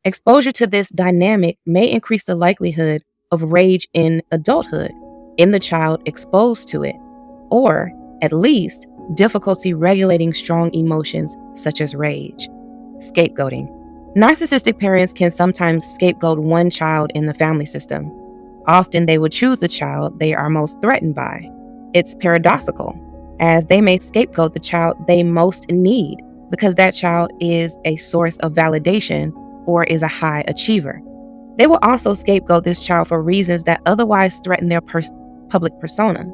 Exposure to this dynamic may increase the likelihood of rage in adulthood in the child exposed to it, or at least difficulty regulating strong emotions such as rage. Scapegoating. Narcissistic parents can sometimes scapegoat one child in the family system. Often they would choose the child they are most threatened by. It's paradoxical, as they may scapegoat the child they most need because that child is a source of validation or is a high achiever. They will also scapegoat this child for reasons that otherwise threaten their public persona.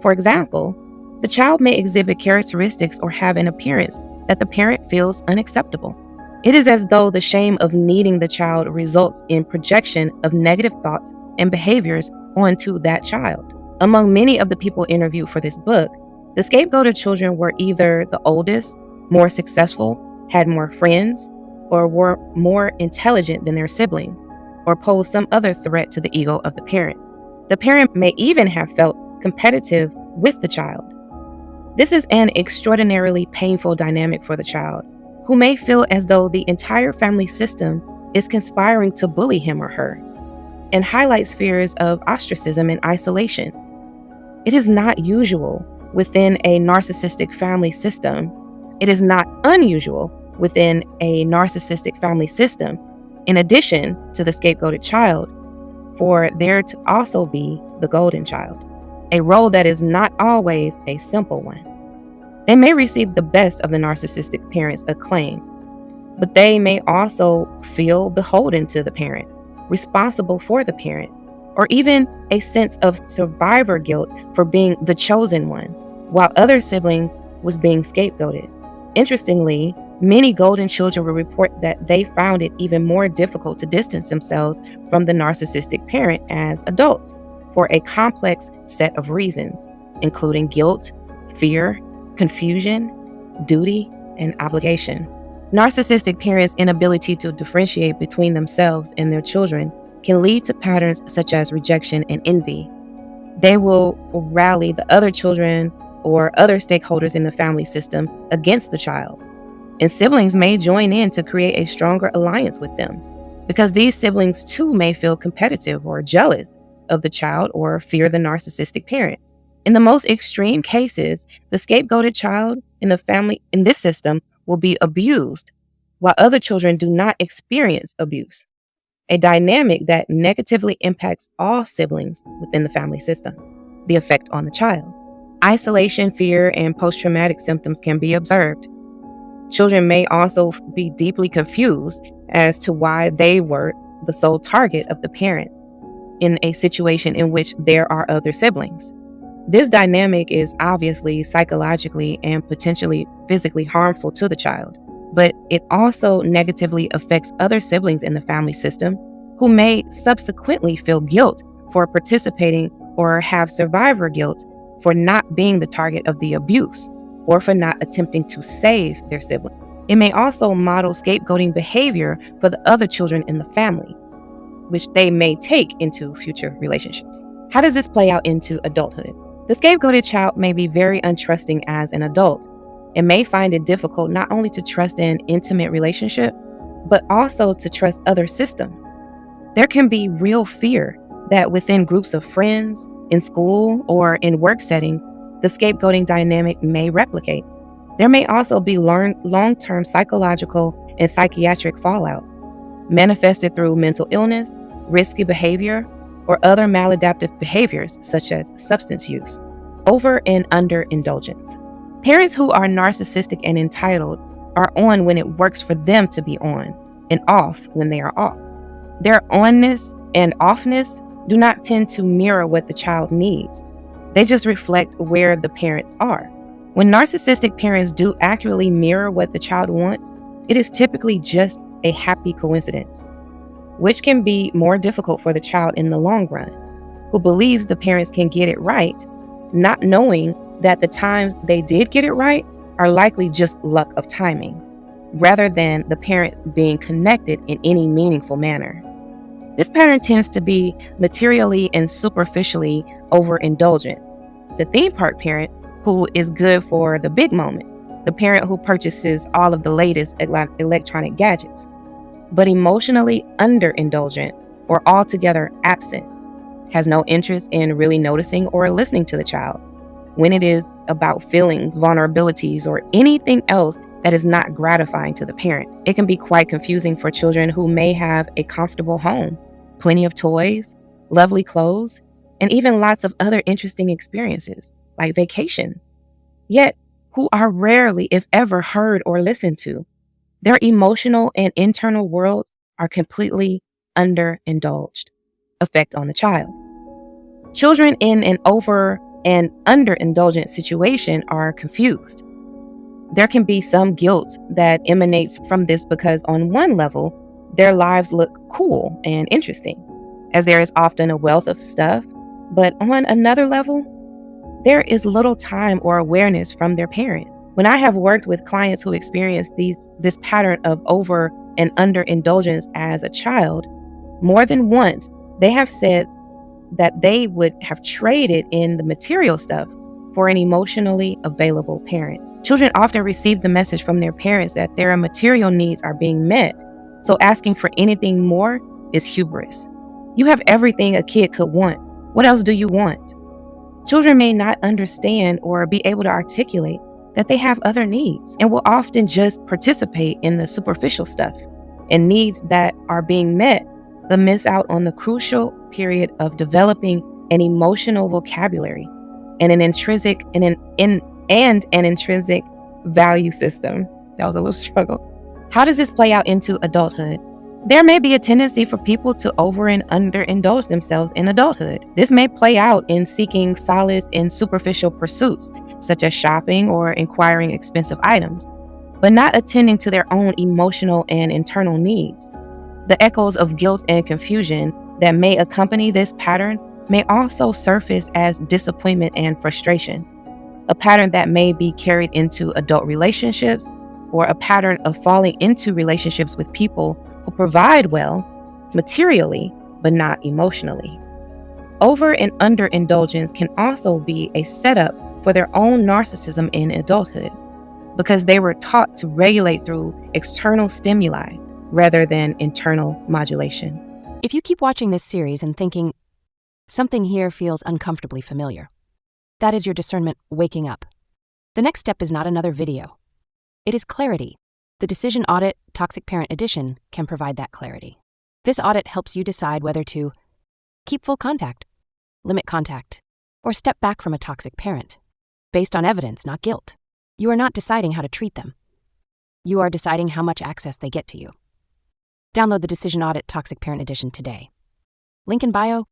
For example, the child may exhibit characteristics or have an appearance that the parent feels unacceptable. It is as though the shame of needing the child results in projection of negative thoughts and behaviors onto that child. Among many of the people interviewed for this book, the scapegoated children were either the oldest, more successful, had more friends, or were more intelligent than their siblings, or posed some other threat to the ego of the parent. The parent may even have felt competitive with the child. This is an extraordinarily painful dynamic for the child, who may feel as though the entire family system is conspiring to bully him or her, and highlights fears of ostracism and isolation. It is not usual within a narcissistic family system. It is not unusual within a narcissistic family system, in addition to the scapegoated child, for there to also be the golden child, a role that is not always a simple one. They may receive the best of the narcissistic parent's acclaim, but they may also feel beholden to the parent, responsible for the parent, or even a sense of survivor guilt for being the chosen one, while other siblings was being scapegoated. Interestingly, many golden children will report that they found it even more difficult to distance themselves from the narcissistic parent as adults for a complex set of reasons, including guilt, fear, confusion, duty, and obligation. Narcissistic parents' inability to differentiate between themselves and their children can lead to patterns such as rejection and envy. They will rally the other children or other stakeholders in the family system against the child. And siblings may join in to create a stronger alliance with them, because these siblings too may feel competitive or jealous of the child or fear the narcissistic parent. In the most extreme cases, the scapegoated child in the family in this system will be abused, while other children do not experience abuse, a dynamic that negatively impacts all siblings within the family system. The effect on the child. Isolation, fear, and post-traumatic symptoms can be observed. Children may also be deeply confused as to why they were the sole target of the parent in a situation in which there are other siblings. This dynamic is obviously psychologically and potentially physically harmful to the child, but it also negatively affects other siblings in the family system who may subsequently feel guilt for participating or have survivor guilt for not being the target of the abuse or for not attempting to save their sibling. It may also model scapegoating behavior for the other children in the family, which they may take into future relationships. How does this play out into adulthood? The scapegoated child may be very untrusting as an adult and may find it difficult not only to trust in intimate relationship, but also to trust other systems. There can be real fear that within groups of friends, in school, or in work settings, the scapegoating dynamic may replicate. There may also be long-term psychological and psychiatric fallout, manifested through mental illness, risky behavior, or other maladaptive behaviors such as substance use. Over and under indulgence. Parents who are narcissistic and entitled are on when it works for them to be on, and off when they are off. Their onness and offness do not tend to mirror what the child needs. They just reflect where the parents are. When narcissistic parents do accurately mirror what the child wants, it is typically just a happy coincidence, which can be more difficult for the child in the long run, who believes the parents can get it right, not knowing that the times they did get it right are likely just luck of timing, rather than the parents being connected in any meaningful manner. This pattern tends to be materially and superficially overindulgent. The theme park parent who is good for the big moment, the parent who purchases all of the latest electronic gadgets. but emotionally underindulgent or altogether absent, has no interest in really noticing or listening to the child when it is about feelings, vulnerabilities, or anything else that is not gratifying to the parent. It can be quite confusing for children who may have a comfortable home, plenty of toys, lovely clothes, and even lots of other interesting experiences, like vacations, yet who are rarely, if ever, heard or listened to. Their emotional and internal worlds are completely underindulged. Effect on the child. Children in an over and underindulgent situation are confused. There can be some guilt that emanates from this because, on one level, their lives look cool and interesting, as there is often a wealth of stuff, but on another level, there is little time or awareness from their parents. When I have worked with clients who experience this pattern of over and underindulgence as a child, more than once, they have said that they would have traded in the material stuff for an emotionally available parent. Children often receive the message from their parents that their material needs are being met, so asking for anything more is hubris. You have everything a kid could want. What else do you want? Children may not understand or be able to articulate that they have other needs and will often just participate in the superficial stuff and needs that are being met, but miss out on the crucial period of developing an emotional vocabulary and an intrinsic value system. That was a little struggle. How does this play out into adulthood? There may be a tendency for people to over and underindulge themselves in adulthood. This may play out in seeking solace in superficial pursuits, such as shopping or acquiring expensive items, but not attending to their own emotional and internal needs. The echoes of guilt and confusion that may accompany this pattern may also surface as disappointment and frustration, a pattern that may be carried into adult relationships, or a pattern of falling into relationships with people who provide well materially, but not emotionally. Over and underindulgence can also be a setup for their own narcissism in adulthood, because they were taught to regulate through external stimuli rather than internal modulation. If you keep watching this series and thinking, something here feels uncomfortably familiar, that is your discernment waking up. The next step is not another video. It is clarity. The Decision Audit Toxic Parent Edition can provide that clarity. This audit helps you decide whether to keep full contact, limit contact, or step back from a toxic parent, based on evidence, not guilt. You are not deciding how to treat them. You are deciding how much access they get to you. Download the Decision Audit Toxic Parent Edition today. Link in bio.